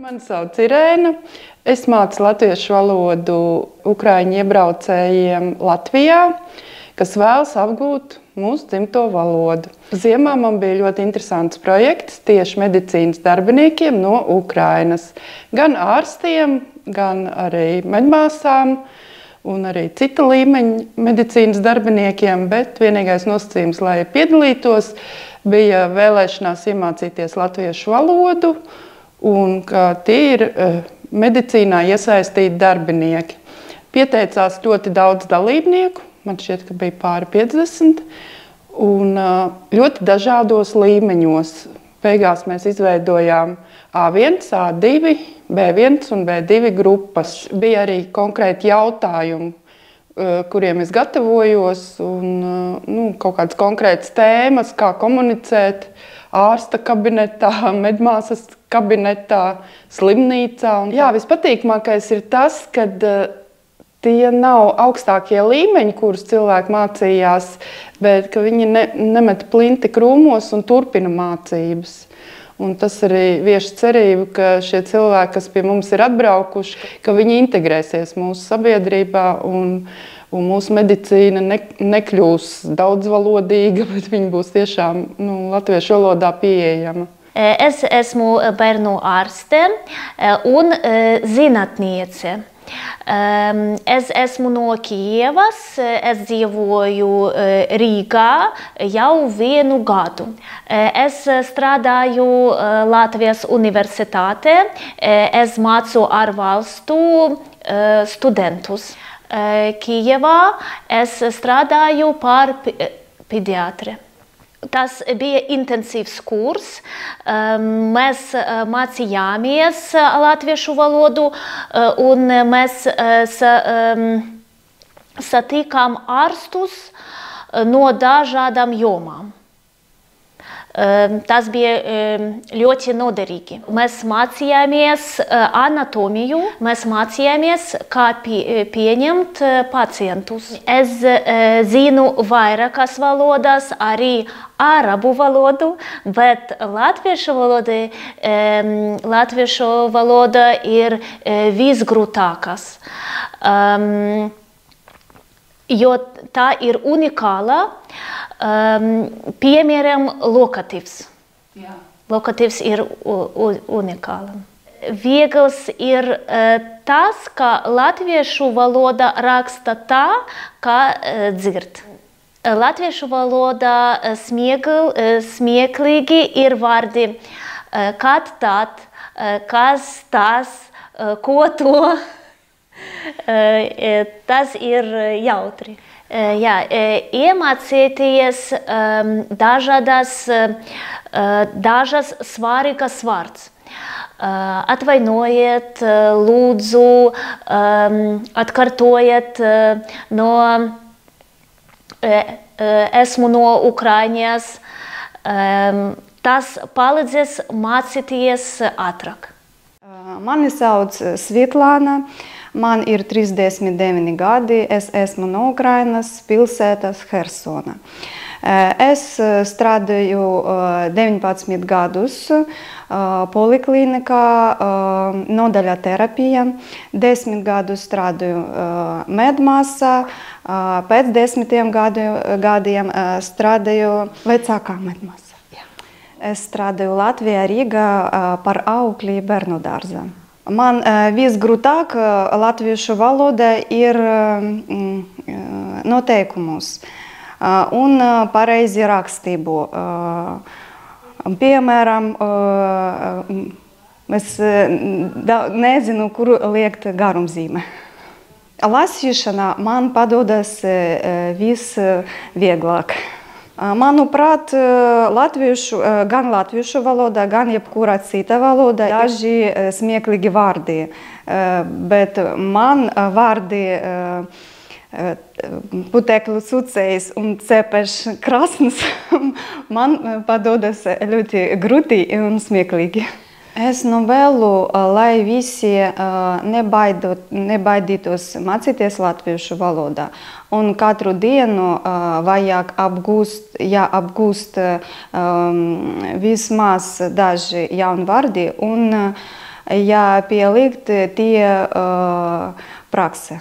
Mani sauc Irēna. Es mācu latviešu valodu ukraiņu iebraucējiem Latvijā, kas vēlas apgūt mūsu dzimto valodu. Ziemā man bija ļoti interesants projekts tieši medicīnas darbiniekiem no Ukrainas. Gan ārstiem, gan arī medmāsām un arī cita līmeņa medicīnas darbiniekiem, bet vienīgais nosacījums, lai piedalītos, bija vēlēšanās iemācīties latviešu valodu un ka tie ir medicīnā iesaistīti darbinieki. Pieteicās ļoti daudz dalībnieku, man šķiet, ka bija pāri 50, un ļoti dažādos līmeņos. Beigās mēs izveidojām A1, A2, B1 un B2 grupas. Bija arī konkrēti jautājumi, kuriem es gatavojos, un kaut kādas konkrētas tēmas, kā komunicēt ārsta kabinetā, medmāsas kabinetā, slimnīcā. Jā, vispatīkamākais ir tas, kad tie nav augstākie līmeņi, kurus cilvēki mācījās, bet ka viņi nemet plinti krūmos un turpina mācības. Un tas arī vieš cerību, ka šie cilvēki, kas pie mums ir atbraukuši, ka viņi integrēsies mūsu sabiedrībā un mūsu medicīna nekļūs daudzvalodīga, bet viņa būs tiešām latviešu valodā pieejama. Es esmu bērnu ārste un zinātniece. Es esmu no Kijevas, es dzīvoju Rīgā jau 1 gadu. Es strādāju Latvijas universitātē, es mācu ārvalstu studentus. Kijevā es strādāju par pediatri. Tas bija intensīvs kurs. Mēs mācījāmies latviešu valodu un mēs satikām ārstus no dažādām jomām. Tas bija ļoti noderīgi. Mēs mācījāmies anatomiju, mēs mācījāmies, kā pieņemt pacientus. Es zinu vairākas valodas, arī arabu valodu, bet latviešu valoda ir visgrūtākas. Jo tā ir unikāla, piemēram, lokatīvs. Lokatīvs ir unikāla. Viegls ir tas, ka latviešu valoda raksta tā, kā dzird. Latviešu valodā smieklīgi ir vārdi kad tad, kas tas, ko to. Tas ir jautri. Iemācīties dažas svarīgas vārds. Atvainojiet, lūdzu, atkārtojiet esmu no Ukraiņas. Tas palīdzēs mācīties ātrāk. Mani sauc Svetlāna. Man ir 39 gadi, es esmu no Ukrainas pilsētas Hersona. Es strādāju 19 gadus poliklinikā, nodaļā terapija. 10 gadus strādāju medmāsā, pēc 10 gadiem strādāju vecākā medmāsā. Es strādāju Latvijā, Rīgā par aukli bērnu dārzā. Man visgrūtāk latviešu valoda ir noteikumos un pareizi rakstību. Piemēram, es nezinu, kur liekt garumzīme. Lasīšana man padodas visvieglāk. Manuprāt, gan latviešu valodā, gan jebkurā cita valodā daži smieklīgi vārdi, bet man vārdi putekļu cucējs un cepeš krasns man padodas ļoti grūti un smieklīgi. Es novēlu, lai visi nebaidītos mācīties latviešu valodā. Un katru dienu vajag apgūst vismaz daži jauni vārdi un jāpielikt tie prakse.